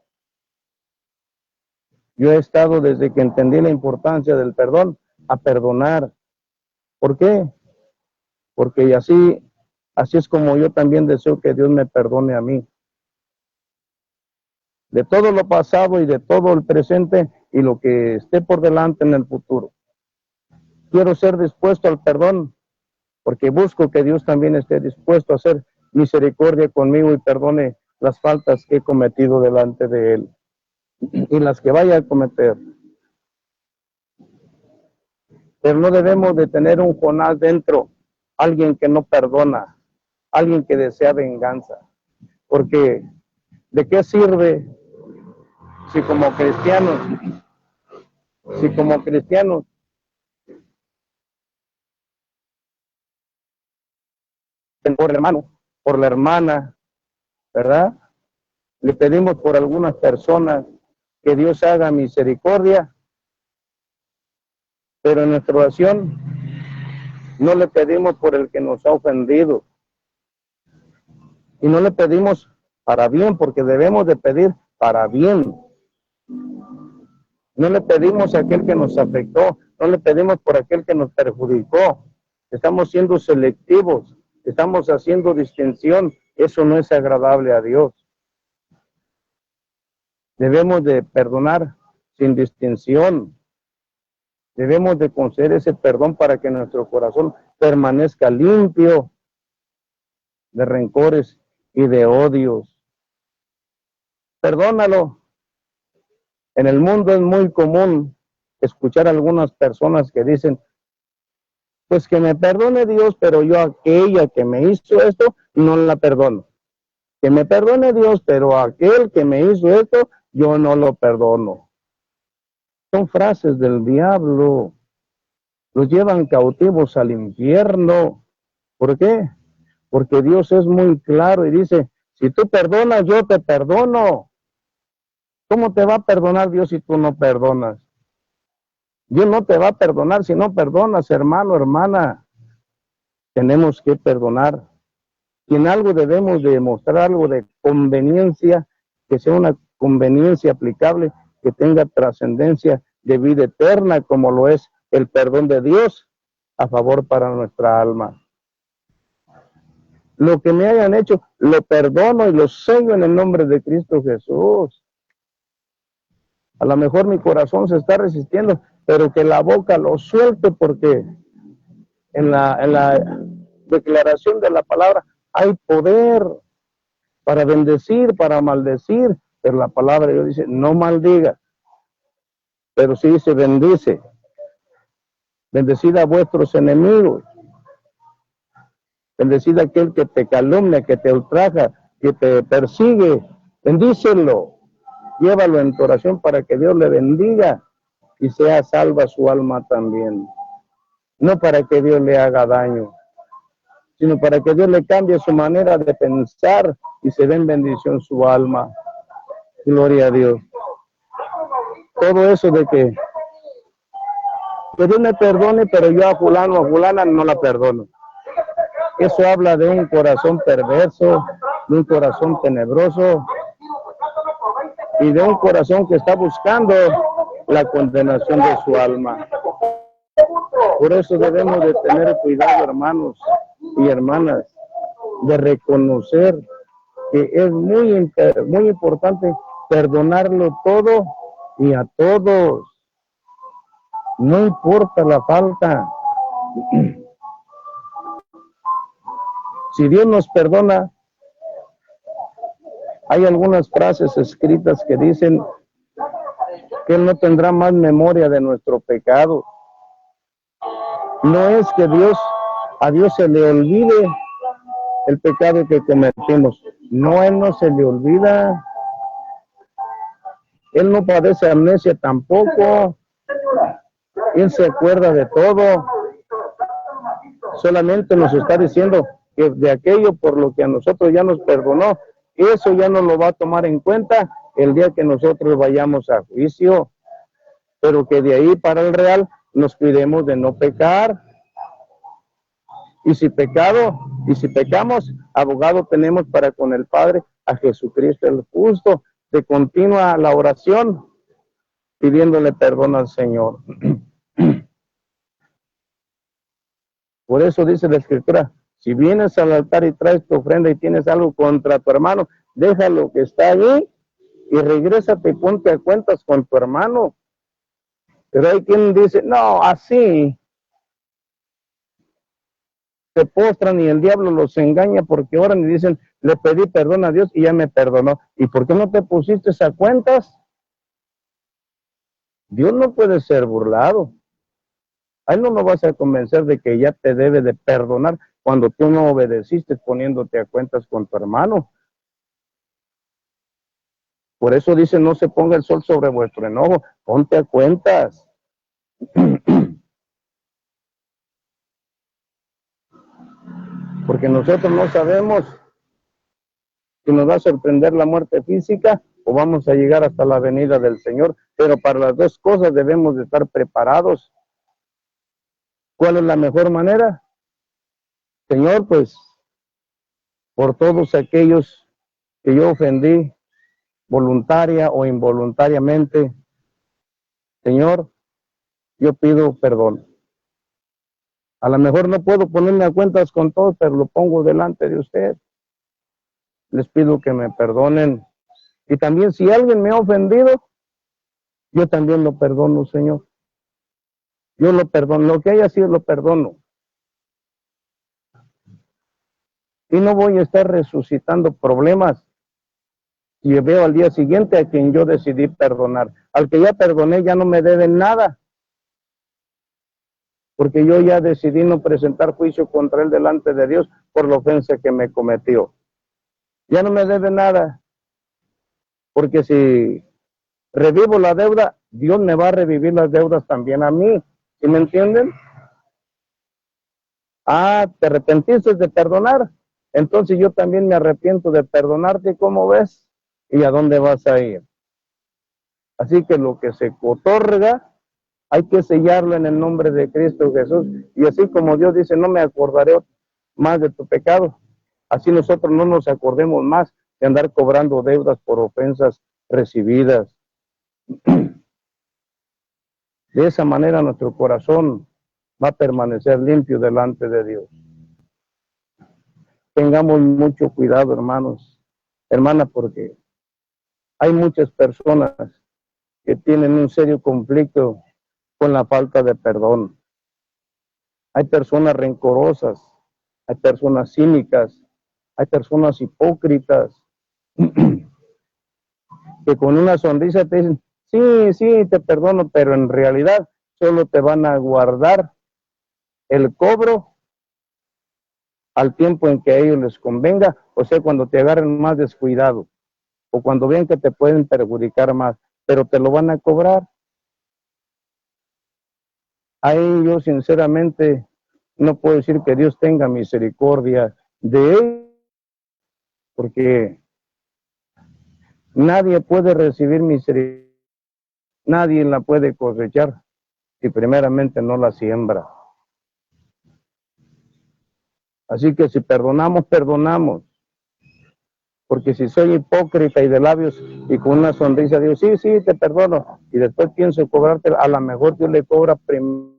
yo he estado desde que entendí la importancia del perdón a perdonar. ¿Por qué? Porque así es como yo también deseo que Dios me perdone a mí. De todo lo pasado y de todo el presente y lo que esté por delante en el futuro. Quiero ser dispuesto al perdón porque busco que Dios también esté dispuesto a hacer misericordia conmigo y perdone las faltas que he cometido delante de Él y las que vaya a cometer. Pero no debemos de tener un Jonás dentro, alguien que no perdona, alguien que desea venganza, porque ¿de qué sirve si como cristianos por el hermano, por la hermana, ¿verdad? Le pedimos por algunas personas que Dios haga misericordia, pero en nuestra oración no le pedimos por el que nos ha ofendido. Y no le pedimos para bien, porque debemos de pedir para bien. No le pedimos a aquel que nos afectó, no le pedimos por aquel que nos perjudicó. Estamos siendo selectivos, estamos haciendo distinción. Eso no es agradable a Dios. Debemos de perdonar sin distinción. Debemos de conceder ese perdón para que nuestro corazón permanezca limpio de rencores y de odios. Perdónalo. En el mundo es muy común escuchar a algunas personas que dicen, pues que me perdone Dios, pero yo a aquella que me hizo esto, no la perdono. Que me perdone Dios, pero a aquel que me hizo esto, yo no lo perdono. Son frases del diablo. Los llevan cautivos al infierno. ¿Por qué? Porque Dios es muy claro y dice, si tú perdonas, yo te perdono. ¿Cómo te va a perdonar Dios si tú no perdonas? Dios no te va a perdonar si no perdonas, hermano, hermana. Tenemos que perdonar. Y en algo debemos de mostrar algo de conveniencia, que sea una conveniencia aplicable, que tenga trascendencia de vida eterna, como lo es el perdón de Dios a favor para nuestra alma. Lo que me hayan hecho, lo perdono y lo sello en el nombre de Cristo Jesús. A lo mejor mi corazón se está resistiendo, pero que la boca lo suelte, porque en la declaración de la palabra hay poder. para bendecir, para maldecir, pero la palabra de Dios dice, no maldiga, pero sí dice, bendice. Bendecid a vuestros enemigos. Bendecid a aquel que te calumnia, que te ultraja, que te persigue. Bendícelo. Llévalo en tu oración para que Dios le bendiga y sea salva su alma también. No para que Dios le haga daño, sino para que Dios le cambie su manera de pensar y se dé en bendición su alma. Gloria a Dios. Todo eso de que Dios me perdone, pero yo a fulano, a fulana no la perdono. Eso habla de un corazón perverso, de un corazón tenebroso y de un corazón que está buscando la condenación de su alma. Por eso debemos de tener cuidado, hermanos y hermanas, de reconocer que es muy importante perdonarlo todo y a todos. No importa la falta. Si Dios nos perdona, hay algunas frases escritas que dicen que Él no tendrá más memoria de nuestro pecado. No es que a Dios se le olvide el pecado que cometimos. No, Él no se le olvida. Él no padece amnesia tampoco. Él se acuerda de todo. Solamente nos está diciendo que de aquello por lo que a nosotros ya nos perdonó, eso ya no lo va a tomar en cuenta el día que nosotros vayamos a juicio. Pero que de ahí para el real nos cuidemos de no pecar. Y si pecamos, abogado tenemos para con el Padre a Jesucristo el justo. De continua la oración, pidiéndole perdón al Señor. Por eso dice la Escritura, si vienes al altar y traes tu ofrenda y tienes algo contra tu hermano, déjalo que está allí y regrésate y ponte a cuentas con tu hermano. Pero hay quien dice, no, así se postran y el diablo los engaña porque oran y dicen, le pedí perdón a Dios y ya me perdonó. ¿Y por qué no te pusiste a cuentas? Dios no puede ser burlado. A Él no lo vas a convencer de que ya te debe de perdonar cuando tú no obedeciste poniéndote a cuentas con tu hermano. Por eso dice, no se ponga el sol sobre vuestro enojo, ponte a cuentas. Porque nosotros no sabemos si nos va a sorprender la muerte física o vamos a llegar hasta la venida del Señor. Pero para las dos cosas debemos de estar preparados. ¿Cuál es la mejor manera? Señor, pues, por todos aquellos que yo ofendí, voluntaria o involuntariamente, Señor, yo pido perdón. A lo mejor no puedo ponerme a cuentas con todos, pero lo pongo delante de usted. Les pido que me perdonen. Y también si alguien me ha ofendido, yo también lo perdono, Señor. Yo lo perdono, lo que haya sido lo perdono. Y no voy a estar resucitando problemas. Y veo al día siguiente a quien yo decidí perdonar. Al que ya perdoné ya no me deben nada. Porque yo ya decidí no presentar juicio contra él delante de Dios por la ofensa que me cometió. Ya no me debe nada. Porque si revivo la deuda, Dios me va a revivir las deudas también a mí. ¿Sí me entienden? Ah, ¿te arrepentiste de perdonar? Entonces yo también me arrepiento de perdonarte, ¿cómo ves? ¿Y a dónde vas a ir? Así que lo que se otorga, hay que sellarlo en el nombre de Cristo Jesús. Y así como Dios dice, no me acordaré más de tu pecado, así nosotros no nos acordemos más de andar cobrando deudas por ofensas recibidas. De esa manera nuestro corazón va a permanecer limpio delante de Dios. Tengamos mucho cuidado, hermanos, hermanas, porque hay muchas personas que tienen un serio conflicto con la falta de perdón. Hay personas rencorosas, hay personas cínicas, hay personas hipócritas, que con una sonrisa te dicen, sí, sí, te perdono, pero en realidad solo te van a guardar el cobro al tiempo en que a ellos les convenga, o sea, cuando te agarren más descuidado, o cuando vean que te pueden perjudicar más, pero te lo van a cobrar. Ahí yo sinceramente no puedo decir que Dios tenga misericordia de él, porque nadie puede recibir misericordia, nadie la puede cosechar si primeramente no la siembra. Así que si perdonamos, perdonamos. Porque si soy hipócrita y de labios y con una sonrisa digo, sí, sí, te perdono, y después pienso cobrarte, a lo mejor Dios le cobra primero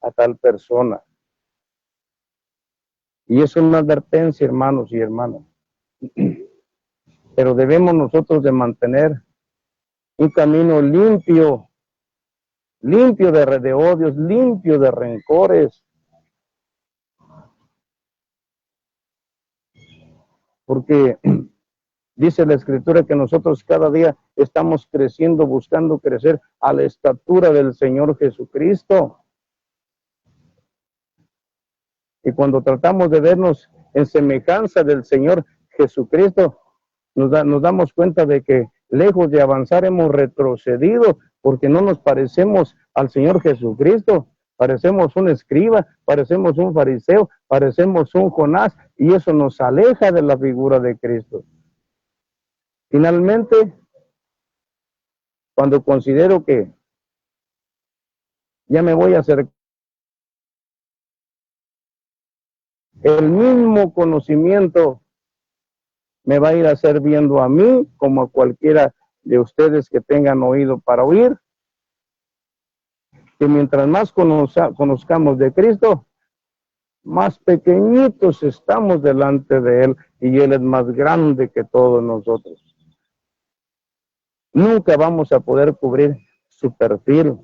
a tal persona. Y eso es una advertencia, hermanos y hermanas. Pero debemos nosotros de mantener un camino limpio, limpio de odios, limpio de rencores. Porque dice la Escritura que nosotros cada día estamos creciendo, buscando crecer a la estatura del Señor Jesucristo. Y cuando tratamos de vernos en semejanza del Señor Jesucristo, nos damos cuenta de que lejos de avanzar hemos retrocedido porque no nos parecemos al Señor Jesucristo. Parecemos un escriba, parecemos un fariseo, parecemos un Jonás, y eso nos aleja de la figura de Cristo. Finalmente, cuando considero que ya me voy a acercar, el mismo conocimiento me va a ir a hacer viendo a mí como a cualquiera de ustedes que tengan oído para oír. Que mientras más conozcamos de Cristo, más pequeñitos estamos delante de Él, y Él es más grande que todos nosotros. Nunca vamos a poder cubrir su perfil,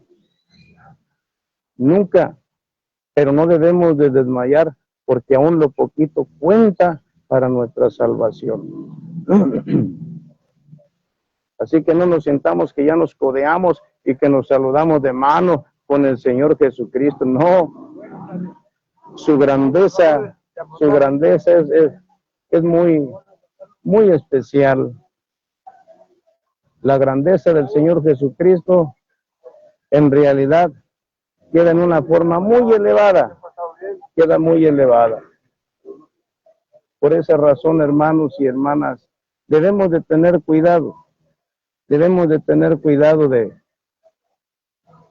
nunca, pero no debemos de desmayar, porque aún lo poquito cuenta para nuestra salvación. Así que no nos sintamos que ya nos codeamos y que nos saludamos de mano con el Señor Jesucristo. No, su grandeza es muy, muy especial. La grandeza del Señor Jesucristo en realidad queda en una forma muy elevada, queda muy elevada. Por esa razón, hermanos y hermanas, debemos de tener cuidado de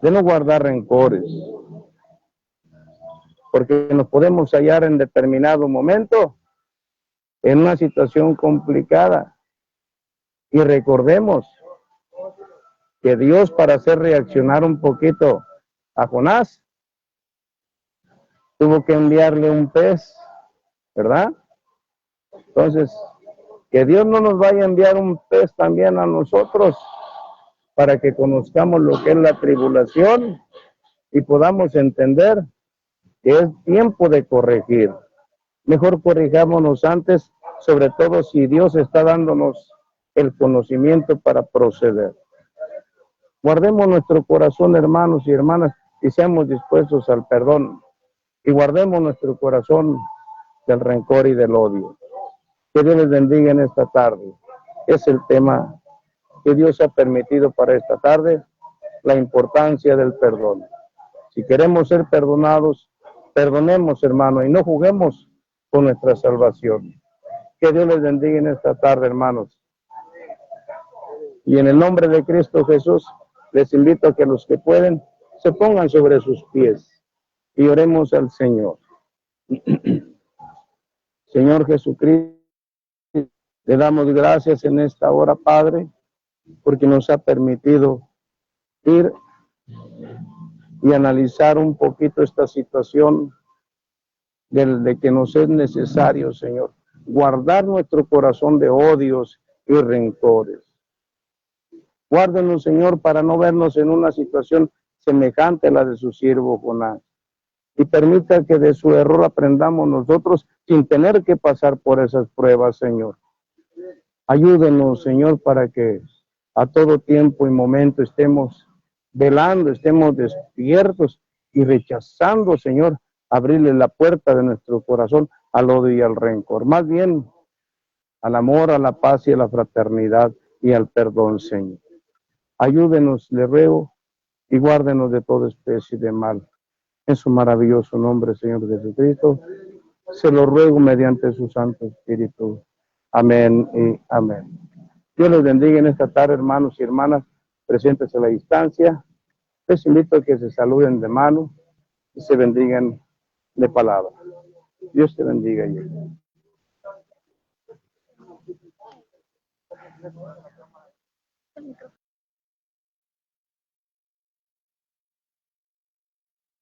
no guardar rencores, porque nos podemos hallar en determinado momento en una situación complicada. Y recordemos que Dios, para hacer reaccionar un poquito a Jonás, tuvo que enviarle un pez, ¿verdad? Entonces, que Dios no nos vaya a enviar un pez también a nosotros, para que conozcamos lo que es la tribulación y podamos entender que es tiempo de corregir. Mejor corrijámonos antes, sobre todo si Dios está dándonos el conocimiento para proceder. Guardemos nuestro corazón, hermanos y hermanas, y seamos dispuestos al perdón. Y guardemos nuestro corazón del rencor y del odio. Que Dios les bendiga en esta tarde. Es el tema que Dios ha permitido para esta tarde, la importancia del perdón. Si queremos ser perdonados, perdonemos, hermano, y no juguemos con nuestra salvación. Que Dios les bendiga en esta tarde, hermanos. Y en el nombre de Cristo Jesús, les invito a que los que pueden se pongan sobre sus pies y oremos al Señor. Señor Jesucristo, le damos gracias en esta hora, Padre, porque nos ha permitido ir y analizar un poquito esta situación de que nos es necesario, Señor, guardar nuestro corazón de odios y rencores. Guárdenos, Señor, para no vernos en una situación semejante a la de su siervo Jonás. Y permita que de su error aprendamos nosotros sin tener que pasar por esas pruebas, Señor. Ayúdenos, Señor, para que a todo tiempo y momento estemos velando, estemos despiertos y rechazando, Señor, abrirle la puerta de nuestro corazón al odio y al rencor. Más bien, al amor, a la paz y a la fraternidad y al perdón, Señor. Ayúdenos, le ruego, y guárdenos de toda especie de mal. En su maravilloso nombre, Señor Jesucristo, se lo ruego mediante su Santo Espíritu. Amén y amén. Dios los bendiga en esta tarde, hermanos y hermanas, presentes a la distancia. Les invito a que se saluden de mano y se bendigan de palabra. Dios te bendiga.